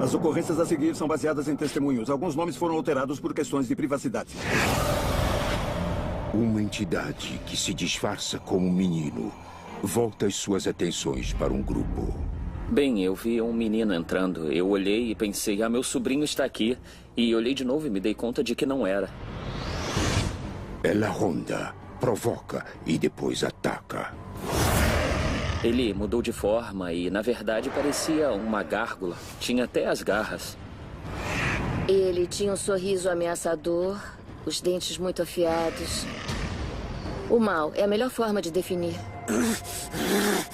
As ocorrências a seguir são baseadas em testemunhos. Alguns nomes foram alterados por questões de privacidade. Uma entidade que se disfarça como um menino volta as suas atenções para um grupo. Bem, eu vi um menino entrando. Eu olhei e pensei, meu sobrinho está aqui. E olhei de novo e me dei conta de que não era. Ela ronda, provoca e depois ataca. Ele mudou de forma e, na verdade, parecia uma gárgula. Tinha até as garras. Ele tinha um sorriso ameaçador, os dentes muito afiados. O mal é a melhor forma de definir.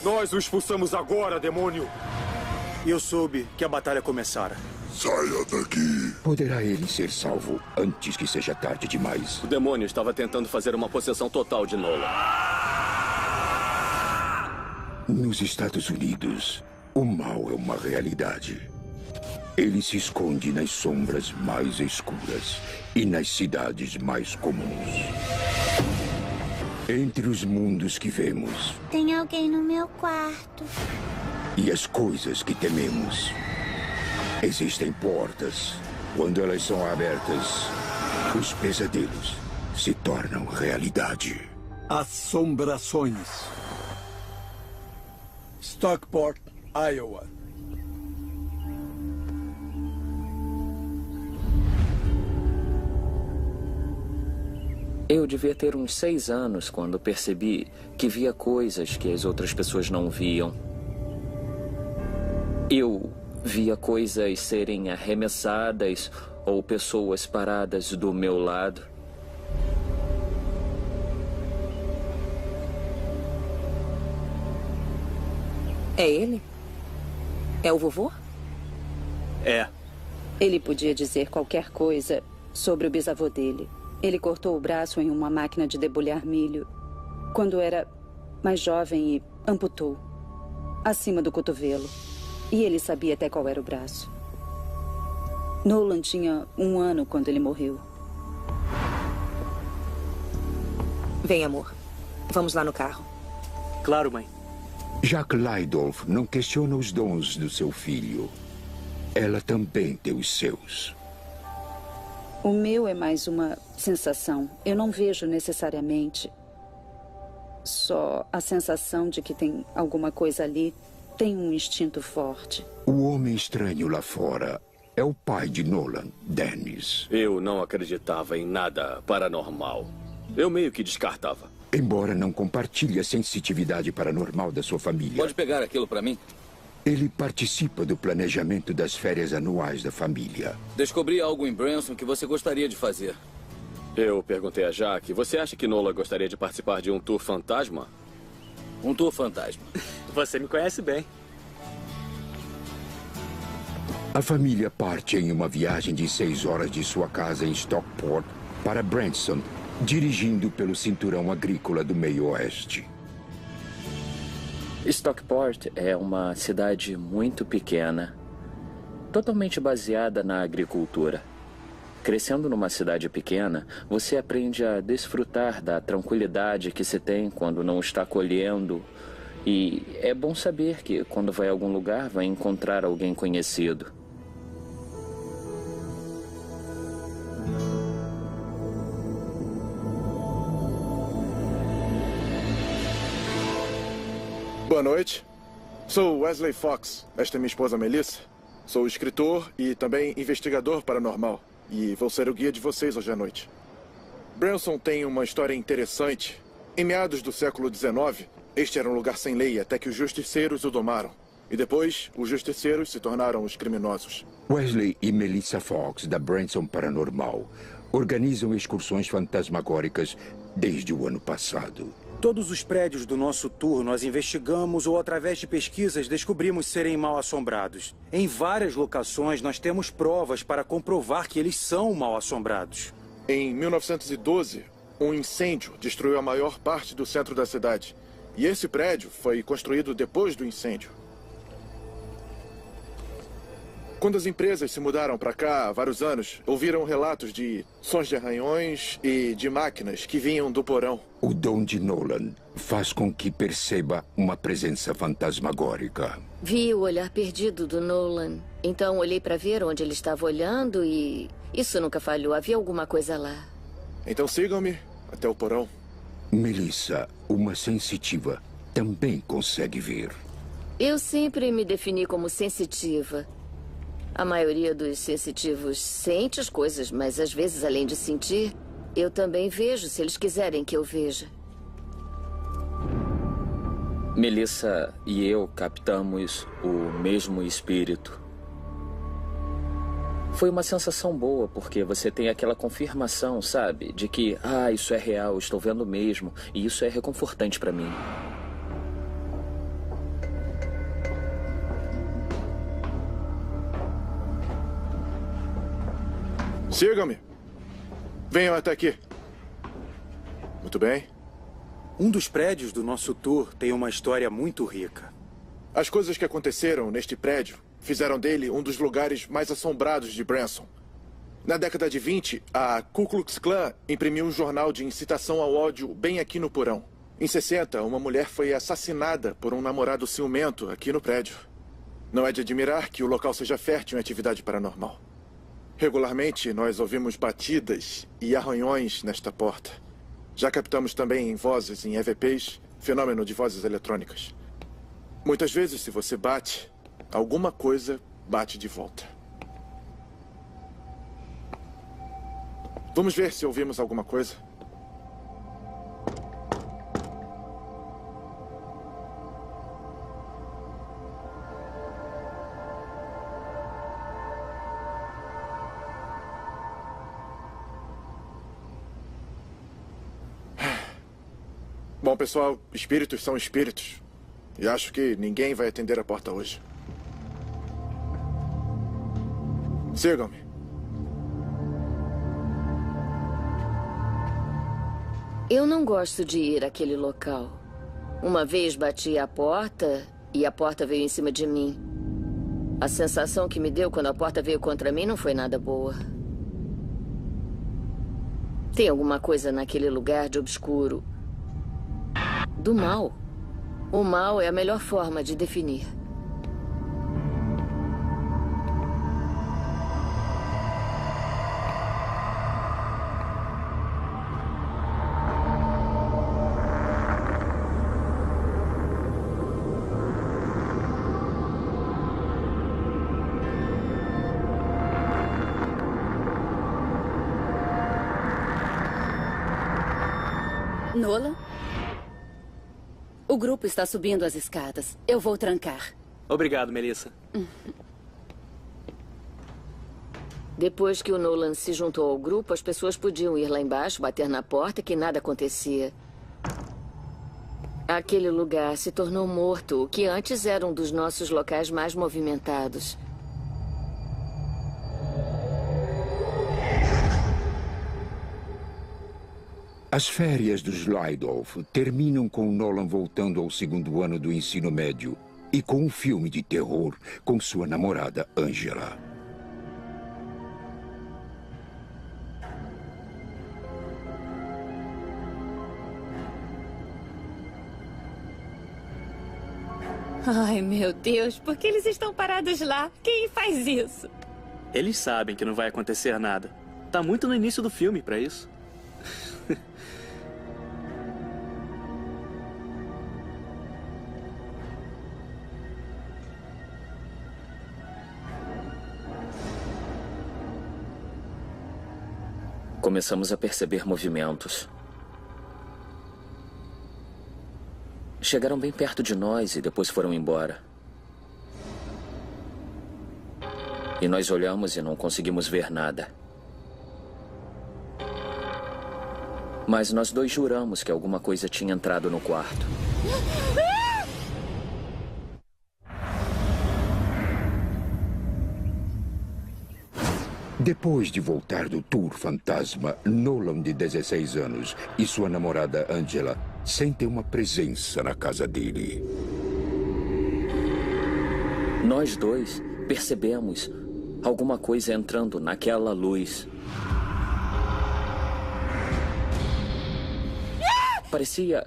Nós o expulsamos agora, demônio! Eu soube que a batalha começara. Saia daqui! Poderá ele ser salvo antes que seja tarde demais? O demônio estava tentando fazer uma possessão total de Nolan. Nos Estados Unidos, o mal é uma realidade. Ele se esconde nas sombras mais escuras e nas cidades mais comuns. Entre os mundos que vemos... Tem alguém no meu quarto. E as coisas que tememos. Existem portas. Quando elas são abertas, os pesadelos se tornam realidade. Assombrações. Stockport, Iowa. Eu devia ter uns 6 anos quando percebi que via coisas que as outras pessoas não viam. Eu via coisas serem arremessadas ou pessoas paradas do meu lado. É ele? É o vovô? É. Ele podia dizer qualquer coisa sobre o bisavô dele. Ele cortou o braço em uma máquina de debulhar milho quando era mais jovem e amputou acima do cotovelo. E ele sabia até qual era o braço. Nolan tinha 1 ano quando ele morreu. Vem, amor. Vamos lá no carro. Claro, mãe. Jack Lydolf não questiona os dons do seu filho. Ela também tem os seus. O meu é mais uma sensação. Eu não vejo necessariamente só a sensação de que tem alguma coisa ali. Tem um instinto forte. O homem estranho lá fora é o pai de Nolan, Dennis. Eu não acreditava em nada paranormal. Eu meio que descartava. Embora não compartilhe a sensitividade paranormal da sua família. Pode pegar aquilo pra mim? Ele participa do planejamento das férias anuais da família. Descobri algo em Branson que você gostaria de fazer. Eu perguntei a Jack, você acha que Nolan gostaria de participar de um tour fantasma? Um tour fantasma. Você me conhece bem. A família parte em uma viagem de 6 horas de sua casa em Stockport para Branson, dirigindo pelo cinturão agrícola do meio-oeste. Stockport é uma cidade muito pequena, totalmente baseada na agricultura. Crescendo numa cidade pequena, você aprende a desfrutar da tranquilidade que se tem quando não está colhendo. E é bom saber que, quando vai a algum lugar, vai encontrar alguém conhecido. Boa noite. Sou Wesley Fox. Esta é minha esposa Melissa. Sou escritor e também investigador paranormal. E vou ser o guia de vocês hoje à noite. Branson tem uma história interessante. Em meados do século XIX, este era um lugar sem lei até que os justiceiros o domaram. E depois, os justiceiros se tornaram os criminosos. Wesley e Melissa Fox, da Branson Paranormal, organizam excursões fantasmagóricas desde o ano passado. Todos os prédios do nosso tour nós investigamos ou, através de pesquisas, descobrimos serem mal assombrados. Em várias locações, nós temos provas para comprovar que eles são mal assombrados. Em 1912, um incêndio destruiu a maior parte do centro da cidade. E esse prédio foi construído depois do incêndio. Quando as empresas se mudaram para cá há vários anos, ouviram relatos de sons de arranhões e de máquinas que vinham do porão. O dom de Nolan faz com que perceba uma presença fantasmagórica. Vi o olhar perdido do Nolan. Então olhei para ver onde ele estava olhando e isso nunca falhou. Havia alguma coisa lá. Então sigam-me até o porão. Melissa, uma sensitiva, também consegue ver. Eu sempre me defini como sensitiva. A maioria dos sensitivos sente as coisas, mas às vezes, além de sentir, eu também vejo se eles quiserem que eu veja. Melissa e eu captamos o mesmo espírito. Foi uma sensação boa, porque você tem aquela confirmação, sabe? De que, isso é real, estou vendo mesmo. E isso é reconfortante para mim. Sigam-me. Venham até aqui. Muito bem. Um dos prédios do nosso tour tem uma história muito rica. As coisas que aconteceram neste prédio fizeram dele um dos lugares mais assombrados de Branson. Na década de 20, a Ku Klux Klan imprimiu um jornal de incitação ao ódio bem aqui no porão. Em 60, uma mulher foi assassinada por um namorado ciumento aqui no prédio. Não é de admirar que o local seja fértil em atividade paranormal. Regularmente, nós ouvimos batidas e arranhões nesta porta. Já captamos também vozes em EVPs, fenômeno de vozes eletrônicas. Muitas vezes, se você bate, alguma coisa bate de volta. Vamos ver se ouvimos alguma coisa. Bom, pessoal, espíritos são espíritos. E acho que ninguém vai atender a porta hoje. Sigam-me. Eu não gosto de ir àquele local. Uma vez bati a porta e a porta veio em cima de mim. A sensação que me deu quando a porta veio contra mim não foi nada boa. Tem alguma coisa naquele lugar de obscuro. Do mal. O mal é a melhor forma de definir. Nolan? O grupo está subindo as escadas. Eu vou trancar. Obrigado, Melissa. Depois que o Nolan se juntou ao grupo, as pessoas podiam ir lá embaixo, bater na porta, que nada acontecia. Aquele lugar se tornou morto, o que antes era um dos nossos locais mais movimentados. As férias dos Lydolf terminam com Nolan voltando ao segundo ano do ensino médio e com um filme de terror com sua namorada Angela. Ai, meu Deus, por que eles estão parados lá? Quem faz isso? Eles sabem que não vai acontecer nada. Tá muito no início do filme pra isso. Começamos a perceber movimentos. Chegaram bem perto de nós e depois foram embora. E nós olhamos e não conseguimos ver nada. Mas nós dois juramos que alguma coisa tinha entrado no quarto. Depois de voltar do tour fantasma, Nolan, de 16 anos, e sua namorada Angela sentem uma presença na casa dele. Nós dois percebemos alguma coisa entrando naquela luz. Parecia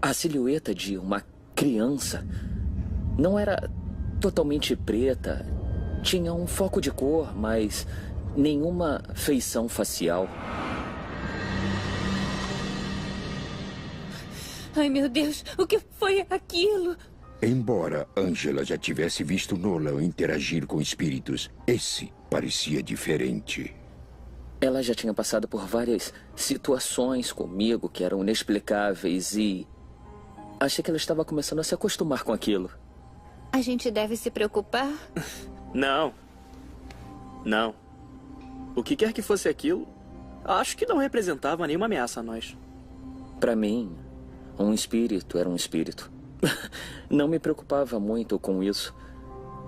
a silhueta de uma criança. Não era totalmente preta. Tinha um foco de cor, mas nenhuma feição facial. Ai, meu Deus, o que foi aquilo? Embora Angela já tivesse visto Nolan interagir com espíritos, esse parecia diferente. Ela já tinha passado por várias situações comigo que eram inexplicáveis e achei que ela estava começando a se acostumar com aquilo. A gente deve se preocupar? Não. Não. O que quer que fosse aquilo, acho que não representava nenhuma ameaça a nós. Para mim, um espírito era um espírito. Não me preocupava muito com isso.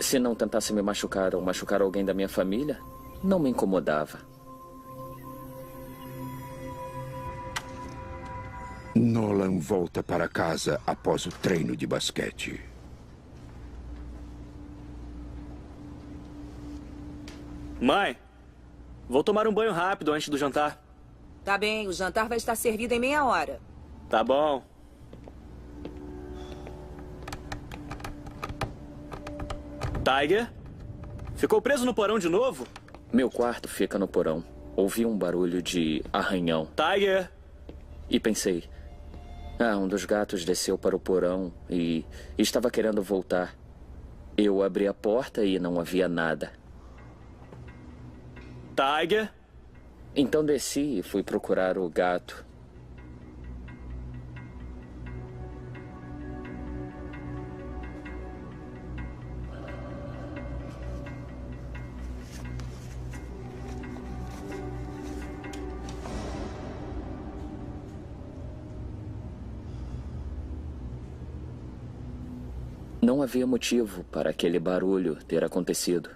Se não tentasse me machucar ou machucar alguém da minha família, não me incomodava. Nolan volta para casa após o treino de basquete. Mãe, vou tomar um banho rápido antes do jantar. Tá bem, o jantar vai estar servido em meia hora. Tá bom. Tiger? Ficou preso no porão de novo? Meu quarto fica no porão. Ouvi um barulho de arranhão. Tiger! E pensei... um dos gatos desceu para o porão e estava querendo voltar. Eu abri a porta e não havia nada. Tiger? Então desci e fui procurar o gato. Não havia motivo para aquele barulho ter acontecido.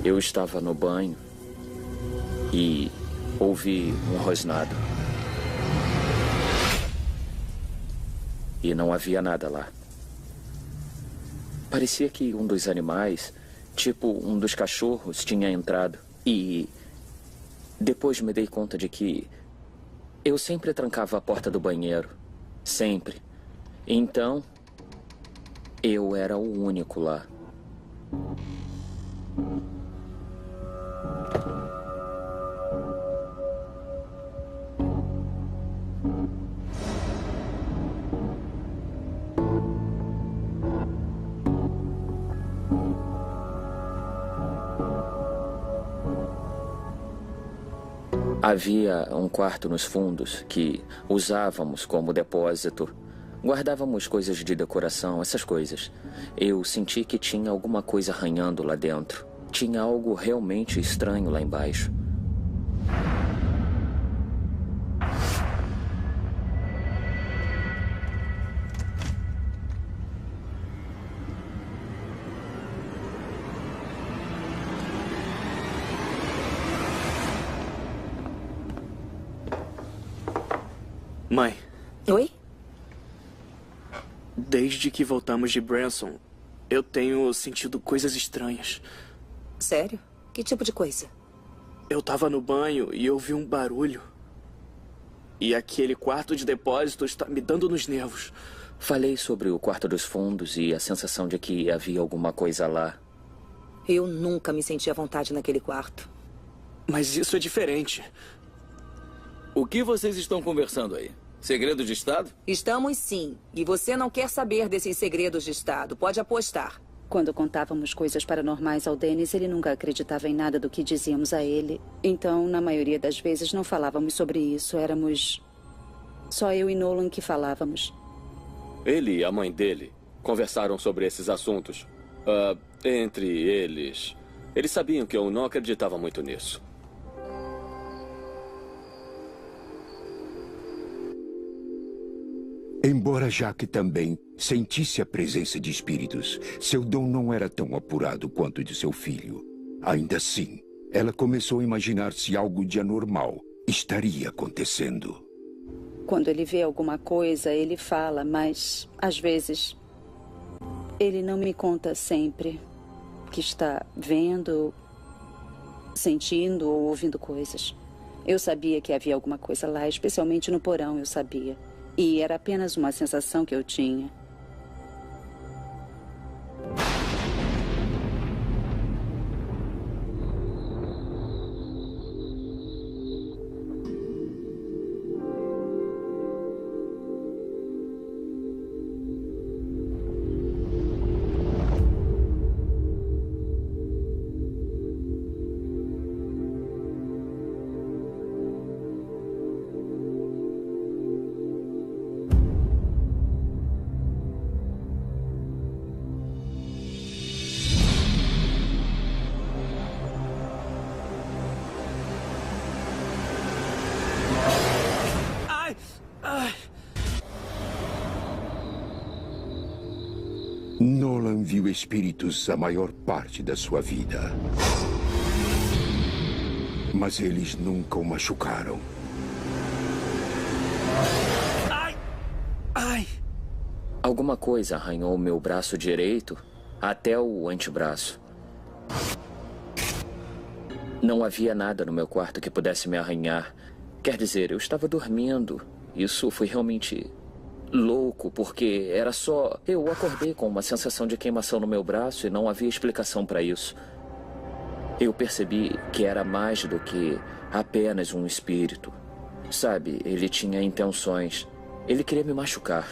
Eu estava no banho e ouvi um rosnado. E não havia nada lá. Parecia que um dos animais, tipo um dos cachorros, tinha entrado. E depois me dei conta de que eu sempre trancava a porta do banheiro. Sempre. Então, eu era o único lá. Havia um quarto nos fundos que usávamos como depósito. Guardávamos coisas de decoração, essas coisas. Eu senti que tinha alguma coisa arranhando lá dentro. Tinha algo realmente estranho lá embaixo. Mãe. Oi? Desde que voltamos de Branson, eu tenho sentido coisas estranhas. Sério? Que tipo de coisa? Eu tava no banho e ouvi um barulho. E aquele quarto de depósito está me dando nos nervos. Falei sobre o quarto dos fundos e a sensação de que havia alguma coisa lá. Eu nunca me senti à vontade naquele quarto. Mas isso é diferente. O que vocês estão conversando aí? Segredo de Estado? Estamos sim. E você não quer saber desses segredos de Estado. Pode apostar. Quando contávamos coisas paranormais ao Dennis, ele nunca acreditava em nada do que dizíamos a ele. Então, na maioria das vezes, não falávamos sobre isso. Éramos só eu e Nolan que falávamos. Ele e a mãe dele conversaram sobre esses assuntos. Entre eles, eles sabiam que eu não acreditava muito nisso. Embora Jack também sentisse a presença de espíritos, seu dom não era tão apurado quanto o de seu filho. Ainda assim, ela começou a imaginar se algo de anormal estaria acontecendo. Quando ele vê alguma coisa, ele fala, mas às vezes ele não me conta sempre que está vendo, sentindo ou ouvindo coisas. Eu sabia que havia alguma coisa lá, especialmente no porão, eu sabia. E era apenas uma sensação que eu tinha. Nolan viu espíritos a maior parte da sua vida. Mas eles nunca o machucaram. Ai! Alguma coisa arranhou o meu braço direito até o antebraço. Não havia nada no meu quarto que pudesse me arranhar. Quer dizer, eu estava dormindo. Isso foi realmente louco, porque era só... Eu acordei com uma sensação de queimação no meu braço e não havia explicação para isso. Eu percebi que era mais do que apenas um espírito. Sabe, ele tinha intenções. Ele queria me machucar.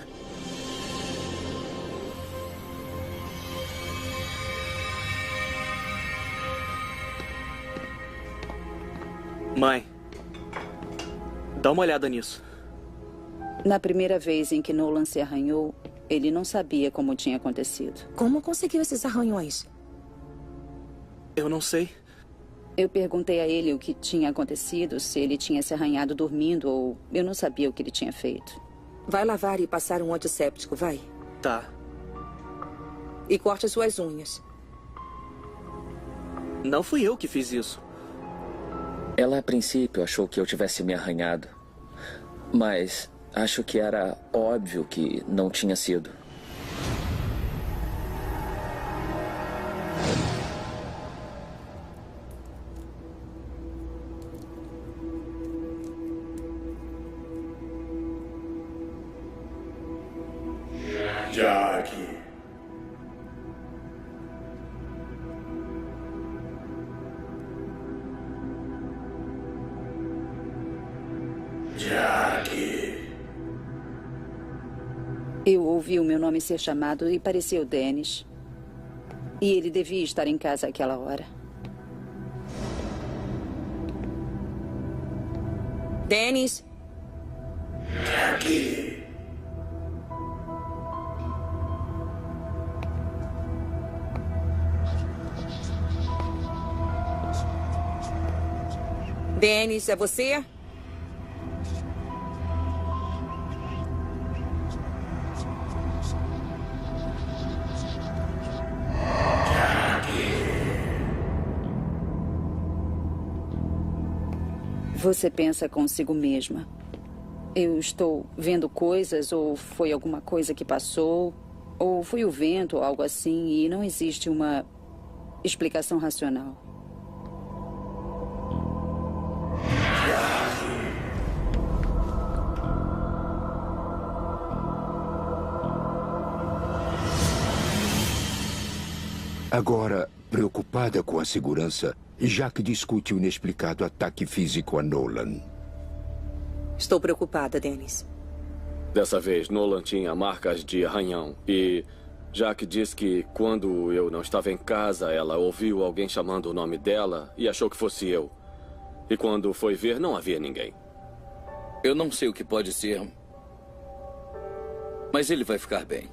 Mãe, dá uma olhada nisso. Na primeira vez em que Nolan se arranhou, ele não sabia como tinha acontecido. Como conseguiu esses arranhões? Eu não sei. Eu perguntei a ele o que tinha acontecido, se ele tinha se arranhado dormindo ou... Eu não sabia o que ele tinha feito. Vai lavar e passar um antisséptico, vai. Tá. E corte suas unhas. Não fui eu que fiz isso. Ela, a princípio, achou que eu tivesse me arranhado. Mas acho que era óbvio que não tinha sido. Jack. Jack. Eu ouvi o meu nome ser chamado e parecia o Dennis. E ele devia estar em casa àquela hora. Dennis. Jack. Dennis, é você? Você pensa consigo mesma. Eu estou vendo coisas, ou foi alguma coisa que passou, ou foi o vento, ou algo assim, e não existe uma explicação racional. Agora, preocupada com a segurança, Jack discute o inexplicado ataque físico a Nolan. Estou preocupada, Dennis. Dessa vez, Nolan tinha marcas de arranhão e Jack diz que quando eu não estava em casa, ela ouviu alguém chamando o nome dela e achou que fosse eu. E quando foi ver, não havia ninguém. Eu não sei o que pode ser, mas ele vai ficar bem.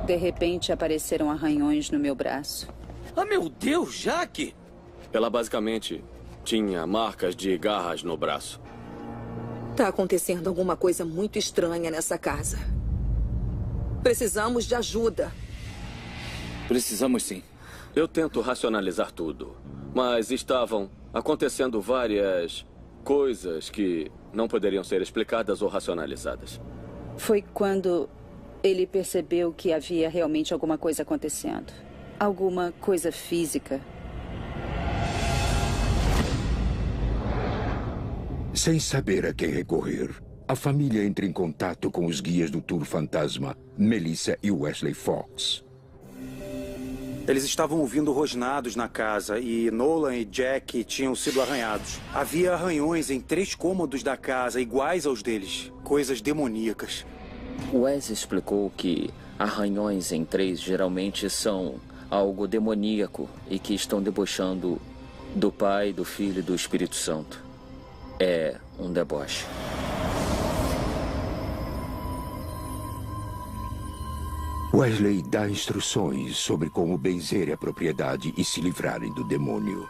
De repente, apareceram arranhões no meu braço. Ah, meu Deus, Jack! Ela basicamente tinha marcas de garras no braço. Tá acontecendo alguma coisa muito estranha nessa casa. Precisamos de ajuda. Precisamos sim. Eu tento racionalizar tudo, mas estavam acontecendo várias coisas que não poderiam ser explicadas ou racionalizadas. Foi quando ele percebeu que havia realmente alguma coisa acontecendo. Alguma coisa física. Sem saber a quem recorrer, a família entra em contato com os guias do Tour Fantasma, Melissa e Wesley Fox. Eles estavam ouvindo rosnados na casa e Nolan e Jack tinham sido arranhados. Havia arranhões em 3 cômodos da casa, iguais aos deles. Coisas demoníacas. Wes explicou que arranhões em 3 geralmente são algo demoníaco e que estão debochando do Pai, do Filho e do Espírito Santo. É um deboche. Wesley dá instruções sobre como benzer a propriedade e se livrarem do demônio.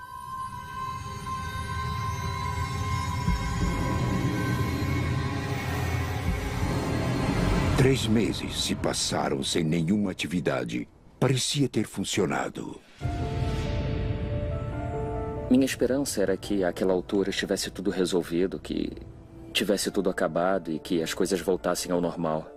Três meses se passaram sem nenhuma atividade. Parecia ter funcionado. Minha esperança era que àquela altura estivesse tudo resolvido, que tivesse tudo acabado e que as coisas voltassem ao normal.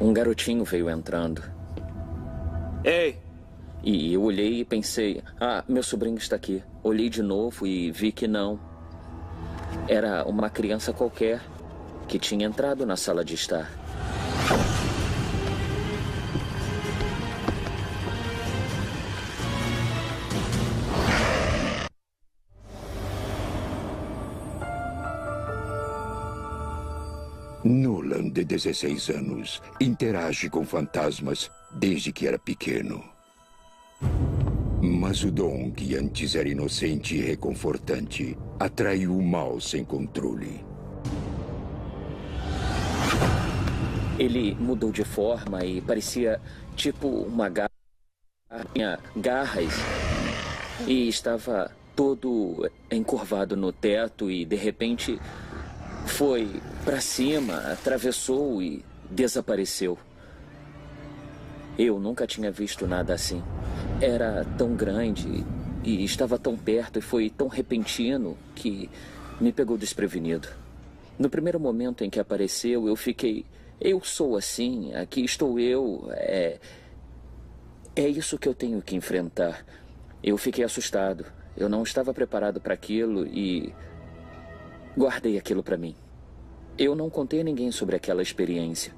Um garotinho veio entrando. Ei! E eu olhei e pensei, meu sobrinho está aqui. Olhei de novo e vi que não. Era uma criança qualquer que tinha entrado na sala de estar. Nolan, de 16 anos, interage com fantasmas desde que era pequeno. Mas o Dom, que antes era inocente e reconfortante, atraiu o mal sem controle. Ele mudou de forma e parecia tipo uma garra. Tinha garras e estava todo encurvado no teto e, de repente, foi para cima, atravessou e desapareceu. Eu nunca tinha visto nada assim. Era tão grande e estava tão perto e foi tão repentino que me pegou desprevenido. No primeiro momento em que apareceu, eu fiquei... Eu sou assim, aqui estou eu, é isso que eu tenho que enfrentar. Eu fiquei assustado. Eu não estava preparado para aquilo e guardei aquilo para mim. Eu não contei a ninguém sobre aquela experiência.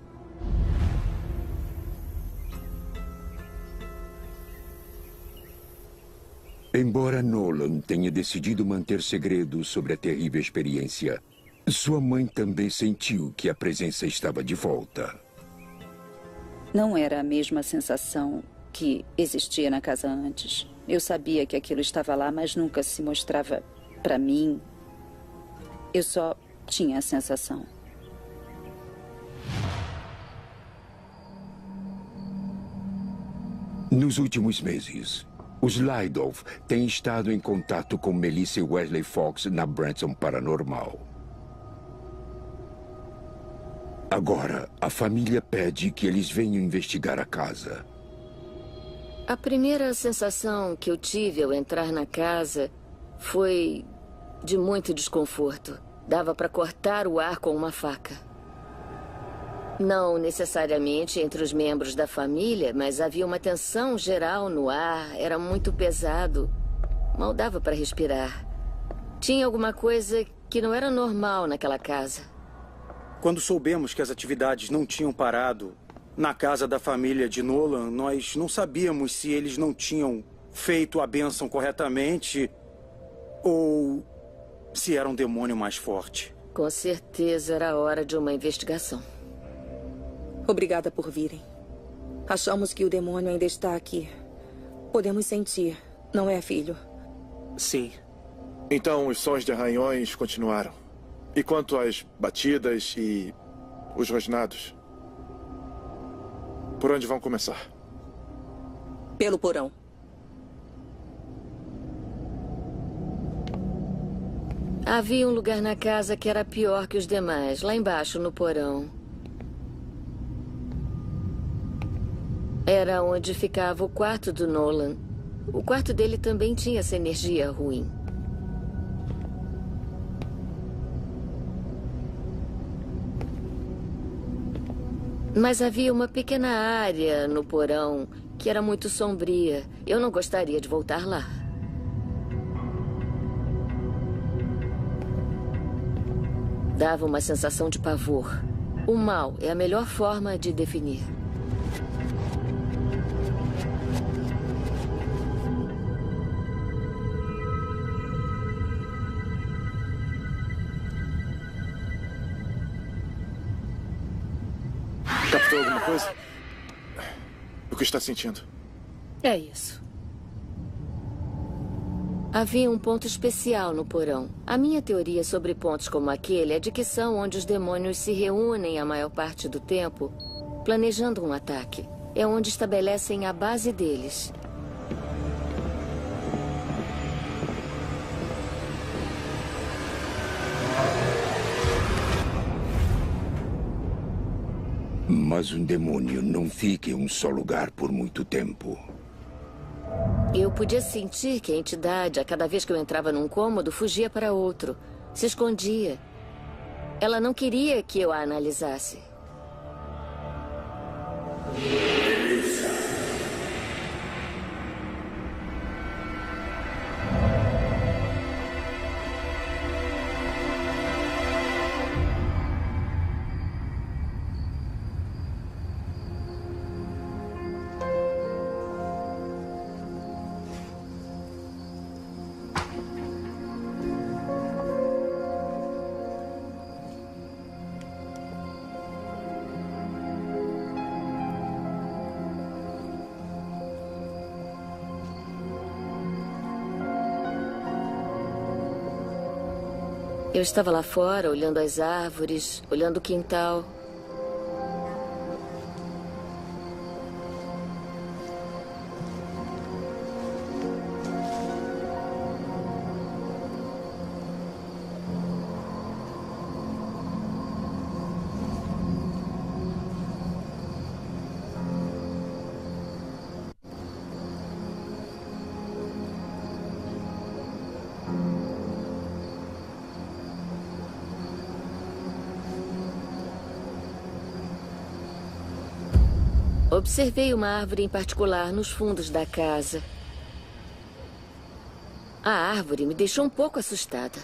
Embora Nolan tenha decidido manter segredo sobre a terrível experiência, sua mãe também sentiu que a presença estava de volta. Não era a mesma sensação que existia na casa antes. Eu sabia que aquilo estava lá, mas nunca se mostrava para mim. Eu só tinha a sensação. Nos últimos meses, os Lydolf têm estado em contato com Melissa e Wesley Fox na Branson Paranormal. Agora, a família pede que eles venham investigar a casa. A primeira sensação que eu tive ao entrar na casa foi de muito desconforto. Dava para cortar o ar com uma faca. Não necessariamente entre os membros da família, mas havia uma tensão geral no ar. Era muito pesado. Mal dava para respirar. Tinha alguma coisa que não era normal naquela casa. Quando soubemos que as atividades não tinham parado na casa da família de Nolan, nós não sabíamos se eles não tinham feito a bênção corretamente ou se era um demônio mais forte. Com certeza era hora de uma investigação. Obrigada por virem. Achamos que o demônio ainda está aqui. Podemos sentir, não é, filho? Sim. Então os sons de arranhões continuaram. E quanto às batidas e os rosnados? Por onde vão começar? Pelo porão. Havia um lugar na casa que era pior que os demais, lá embaixo, no porão. Era onde ficava o quarto do Nolan. O quarto dele também tinha essa energia ruim. Mas havia uma pequena área no porão que era muito sombria. Eu não gostaria de voltar lá. Dava uma sensação de pavor. O mal é a melhor forma de definir. Captou alguma coisa? O que está sentindo? É isso. Havia um ponto especial no porão. A minha teoria sobre pontos como aquele é de que são onde os demônios se reúnem a maior parte do tempo, planejando um ataque. É onde estabelecem a base deles. Mas um demônio não fica em um só lugar por muito tempo. Eu podia sentir que a entidade, a cada vez que eu entrava num cômodo, fugia para outro. Se escondia. Ela não queria que eu a analisasse. Eu estava lá fora, olhando as árvores, olhando o quintal. Observei uma árvore em particular nos fundos da casa. A árvore me deixou um pouco assustada.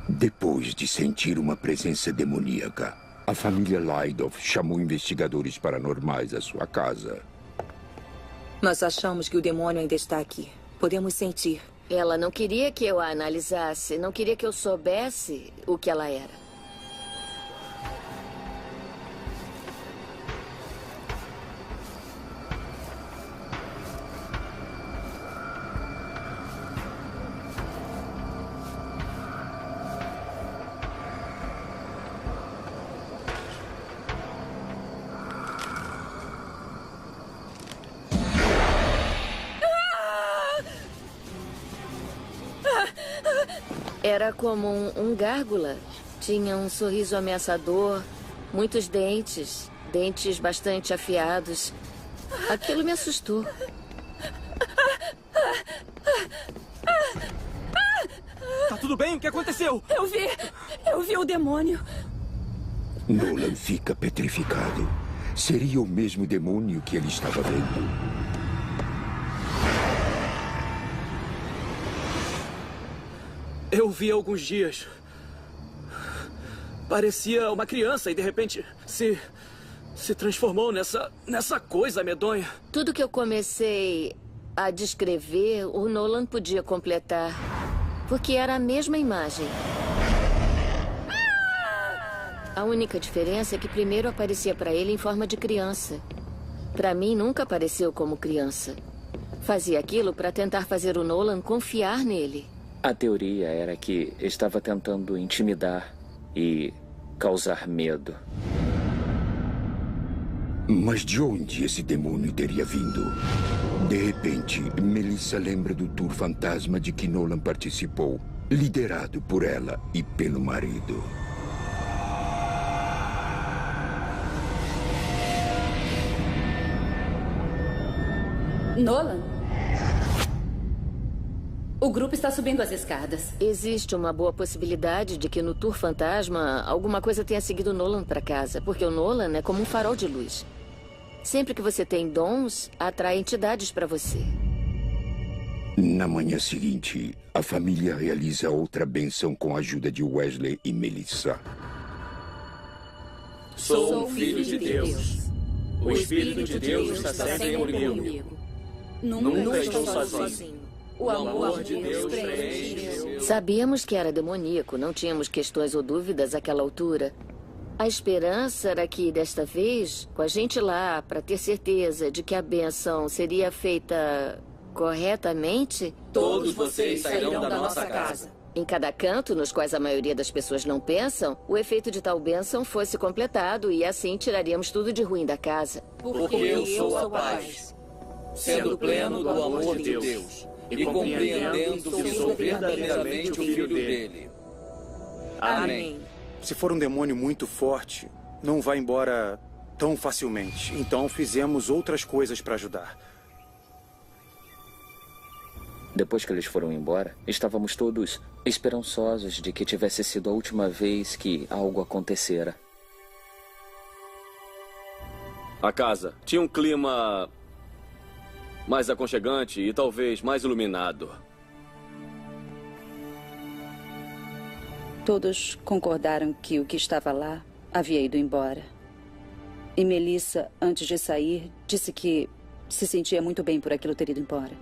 Depois de sentir uma presença demoníaca, a família Lydolf chamou investigadores paranormais à sua casa. Nós achamos que o demônio ainda está aqui. Podemos sentir. Ela não queria que eu a analisasse, não queria que eu soubesse o que ela era. Era como um gárgula. Tinha um sorriso ameaçador, muitos dentes, dentes bastante afiados. Aquilo me assustou. Tá tudo bem? O que aconteceu? Eu vi o demônio. Nolan fica petrificado. Seria o mesmo demônio que ele estava vendo. Eu vi há alguns dias. Parecia uma criança e de repente se transformou nessa coisa medonha. Tudo que eu comecei a descrever, o Nolan podia completar. Porque era a mesma imagem. A única diferença é que primeiro aparecia para ele em forma de criança. Para mim, nunca apareceu como criança. Fazia aquilo para tentar fazer o Nolan confiar nele. A teoria era que estava tentando intimidar e causar medo. Mas de onde esse demônio teria vindo? De repente, Melissa lembra do tour fantasma de que Nolan participou, liderado por ela e pelo marido. Nolan? O grupo está subindo as escadas. Existe uma boa possibilidade de que no tour fantasma alguma coisa tenha seguido Nolan para casa, porque o Nolan é como um farol de luz. Sempre que você tem dons, atrai entidades para você. Na manhã seguinte, a família realiza outra bênção com a ajuda de Wesley e Melissa. Sou um filho de Deus. O Espírito de Deus está sempre comigo. Nunca estou sozinho. O amor de Deus preenche. Sabíamos que era demoníaco, não tínhamos questões ou dúvidas àquela altura. A esperança era que, desta vez, com a gente lá, para ter certeza de que a bênção seria feita corretamente... Todos vocês sairão da nossa casa. Em cada canto, nos quais a maioria das pessoas não pensam, o efeito de tal bênção fosse completado e assim tiraríamos tudo de ruim da casa. Porque eu sou a paz, sendo pleno do amor de Deus e compreendendo que sou verdadeiramente o filho dele. Amém. Se for um demônio muito forte, não vai embora tão facilmente. Então fizemos outras coisas para ajudar. Depois que eles foram embora, estávamos todos esperançosos de que tivesse sido a última vez que algo acontecera. A casa tinha um clima mais aconchegante e talvez mais iluminado. Todos concordaram que o que estava lá havia ido embora. E Melissa, antes de sair, disse que se sentia muito bem por aquilo ter ido embora.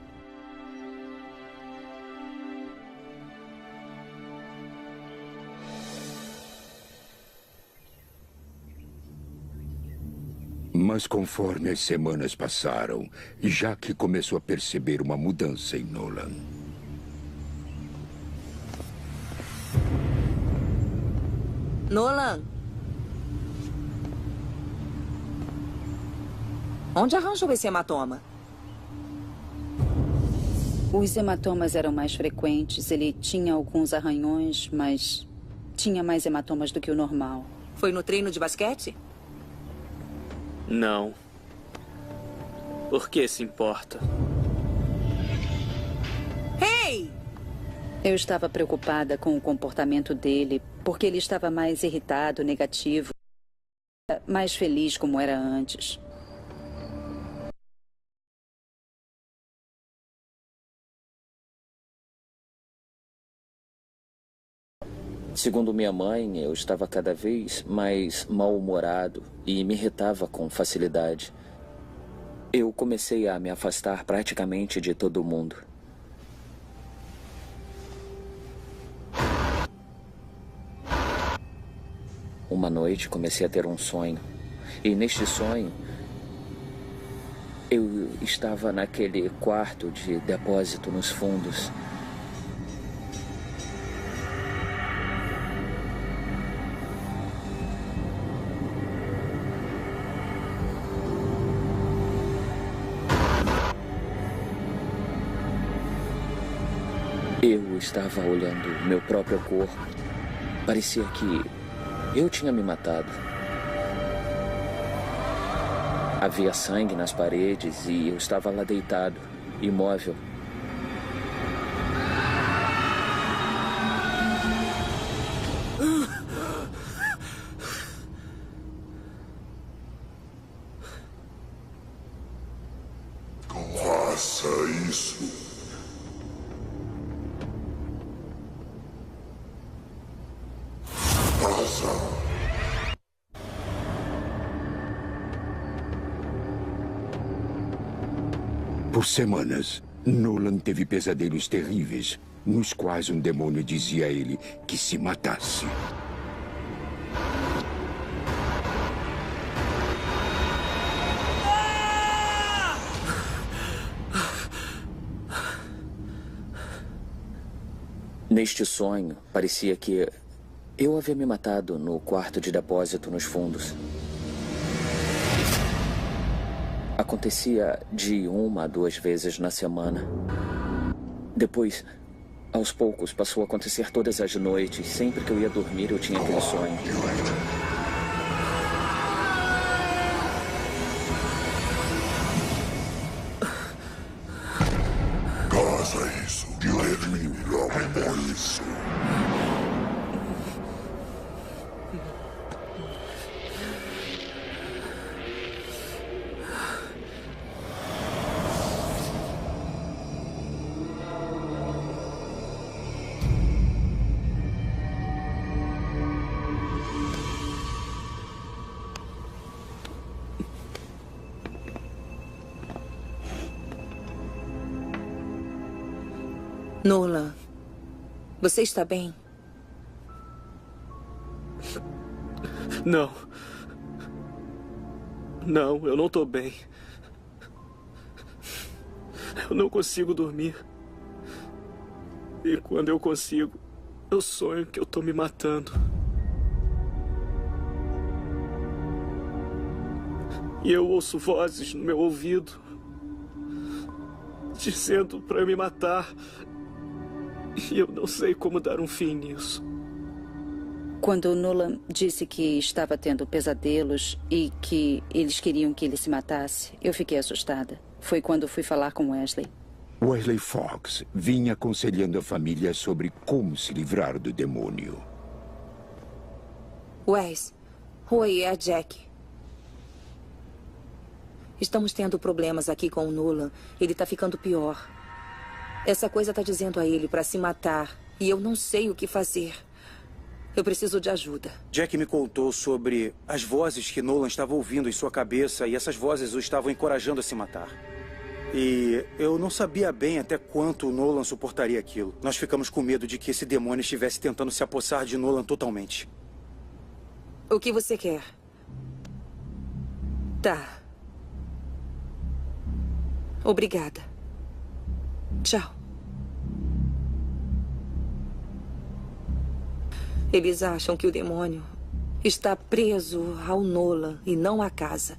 Mas conforme as semanas passaram, Jack começou a perceber uma mudança em Nolan. Nolan! Onde arranjou esse hematoma? Os hematomas eram mais frequentes. Ele tinha alguns arranhões, mas tinha mais hematomas do que o normal. Foi no treino de basquete? Não. Por que se importa? Hey! Eu estava preocupada com o comportamento dele, porque ele estava mais irritado, negativo, mais feliz como era antes. Segundo minha mãe, eu estava cada vez mais mal-humorado e me irritava com facilidade. Eu comecei a me afastar praticamente de todo mundo. Uma noite comecei a ter um sonho. E neste sonho, eu estava naquele quarto de depósito nos fundos. Eu estava olhando meu próprio corpo Parecia que eu tinha me matado. Havia sangue nas paredes e eu estava lá deitado, imóvel. Faça isso. Por semanas, Nolan teve pesadelos terríveis, nos quais um demônio dizia a ele que se matasse. Neste sonho, parecia que eu havia me matado no quarto de depósito nos fundos. Acontecia de 1 a 2 vezes na semana. Depois, aos poucos, passou a acontecer todas as noites. Sempre que eu ia dormir, eu tinha aquele sonho. Faça isso. Termine logo isso. Nolan, você está bem? Não. Não, eu não estou bem. Eu não consigo dormir. E quando eu consigo, eu sonho que eu estou me matando. E eu ouço vozes no meu ouvido dizendo para eu me matar. E eu não sei como dar um fim nisso. Quando Nolan disse que estava tendo pesadelos e que eles queriam que ele se matasse, eu fiquei assustada. Foi quando fui falar com Wesley. Wesley Fox vinha aconselhando a família sobre como se livrar do demônio. Wes, oi, é a Jack. Estamos tendo problemas aqui com o Nolan. Ele está ficando pior. Essa coisa está dizendo a ele para se matar. E eu não sei o que fazer. Eu preciso de ajuda. Jack me contou sobre as vozes que Nolan estava ouvindo em sua cabeça. E essas vozes o estavam encorajando a se matar. E eu não sabia bem até quanto o Nolan suportaria aquilo. Nós ficamos com medo de que esse demônio estivesse tentando se apossar de Nolan totalmente. O que você quer? Tá. Obrigada. Tchau. Eles acham que o demônio está preso ao Nolan e não à casa.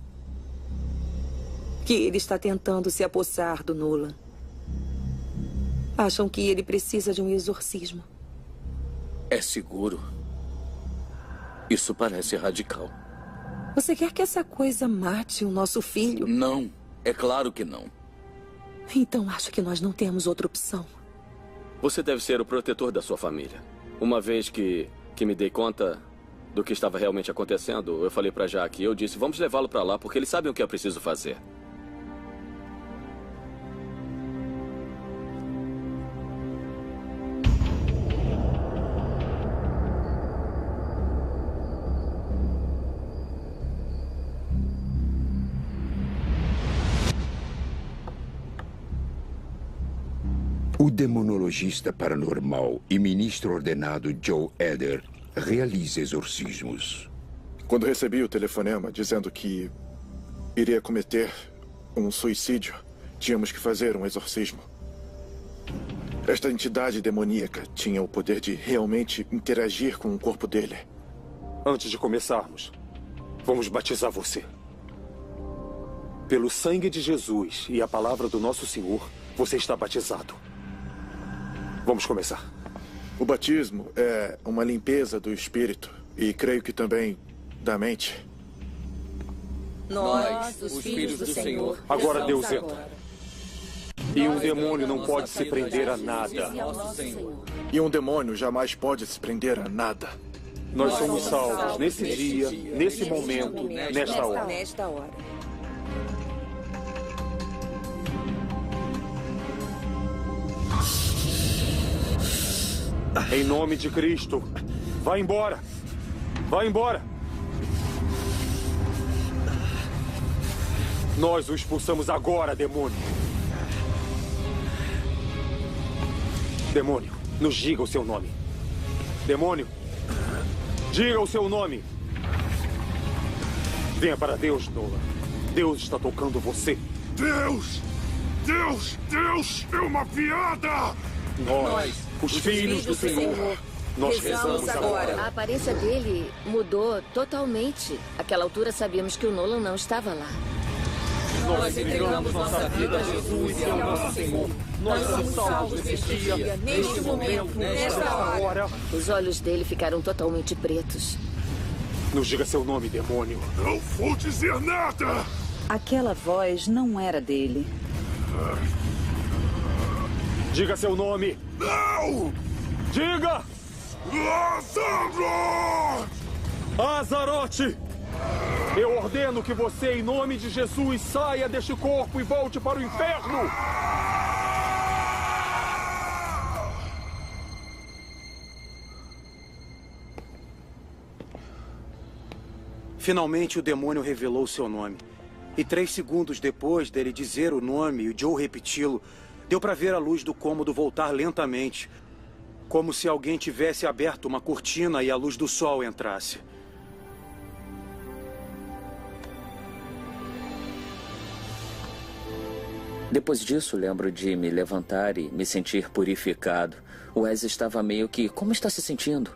Que ele está tentando se apossar do Nolan. Acham que ele precisa de um exorcismo. É seguro? Isso parece radical. Você quer que essa coisa mate o nosso filho? Não, é claro que não. Então acho que nós não temos outra opção. Você deve ser o protetor da sua família. Uma vez que me dei conta do que estava realmente acontecendo, eu falei para Jack, eu disse, vamos levá-lo para lá porque eles sabem o que é preciso fazer. O demonologista paranormal e ministro ordenado Joe Eder realiza exorcismos. Quando recebi o telefonema dizendo que iria cometer um suicídio, tínhamos que fazer um exorcismo. Esta entidade demoníaca tinha o poder de realmente interagir com o corpo dele. Antes de começarmos, vamos batizar você. Pelo sangue de Jesus e a palavra do nosso Senhor, você está batizado. Vamos começar. O batismo é uma limpeza do espírito e creio que também da mente. Nós, os filhos do Senhor, Agora Deus entra. E um demônio não pode se prender a nada. E um demônio jamais pode se prender a nada. Nós somos salvos nesse dia, nesse momento, nesta hora. Nesta hora. Em nome de Cristo, vá embora. Vá embora. Nós o expulsamos agora, demônio. Demônio, nos diga o seu nome. Demônio, diga o seu nome. Venha para Deus, Nolan. Deus está tocando você. Deus! Deus! Deus! É uma piada! Nós, os filhos do Senhor, nós rezamos agora. A aparência dele mudou totalmente. Àquela altura sabíamos que o Nolan não estava lá. Nós entregamos nossa vida a Jesus e ao nosso Senhor. Nós somos salvos neste dia, neste momento, nesta hora. Os olhos dele ficaram totalmente pretos. Nos diga seu nome, demônio. Não vou dizer nada! Aquela voz não era dele. Diga seu nome. Não! Diga! Lázaro! Azarote! Eu ordeno que você, em nome de Jesus, saia deste corpo e volte para o inferno! Finalmente o demônio revelou seu nome. E 3 segundos depois dele dizer o nome e o Joe repeti-lo, deu para ver a luz do cômodo voltar lentamente, como se alguém tivesse aberto uma cortina e a luz do sol entrasse. Depois disso, lembro de me levantar e me sentir purificado. O Wes estava meio que... Como está se sentindo?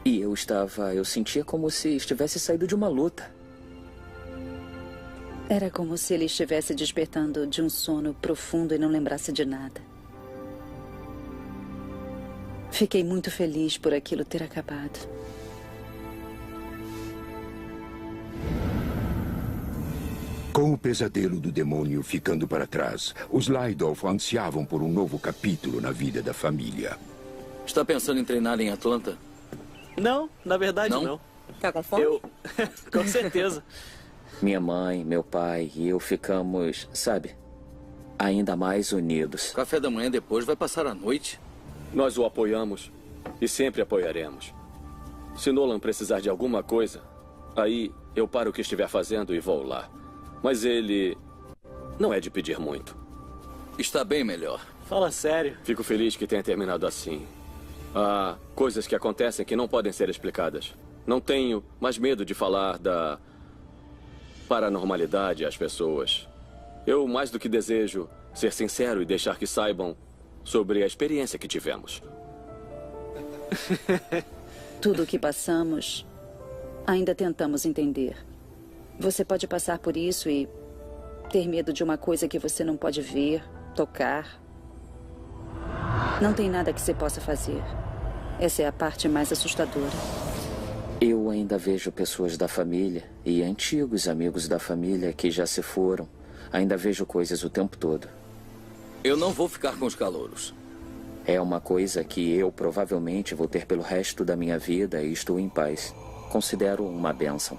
E eu sentia como se estivesse saído de uma luta. Era como se ele estivesse despertando de um sono profundo e não lembrasse de nada. Fiquei muito feliz por aquilo ter acabado. Com o pesadelo do demônio ficando para trás, os Lydolf ansiavam por um novo capítulo na vida da família. Está pensando em treinar em Atlanta? Não, na verdade não. Tá com fome? Com certeza. Minha mãe, meu pai e eu ficamos, sabe, ainda mais unidos. Café da manhã depois vai passar a noite. Nós o apoiamos e sempre apoiaremos. Se Nolan precisar de alguma coisa, aí eu paro o que estiver fazendo e vou lá. Mas ele não é de pedir muito. Está bem melhor. Fala sério. Fico feliz que tenha terminado assim. Há coisas que acontecem que não podem ser explicadas. Não tenho mais medo de falar da paranormalidade às pessoas. Eu, mais do que desejo, ser sincero e deixar que saibam sobre a experiência que tivemos. Tudo o que passamos, ainda tentamos entender. Você pode passar por isso e ter medo de uma coisa que você não pode ver, tocar. Não tem nada que você possa fazer. Essa é a parte mais assustadora. Eu ainda vejo pessoas da família e antigos amigos da família que já se foram. Ainda vejo coisas o tempo todo. Eu não vou ficar com os calouros. É uma coisa que eu provavelmente vou ter pelo resto da minha vida e estou em paz. Considero uma bênção.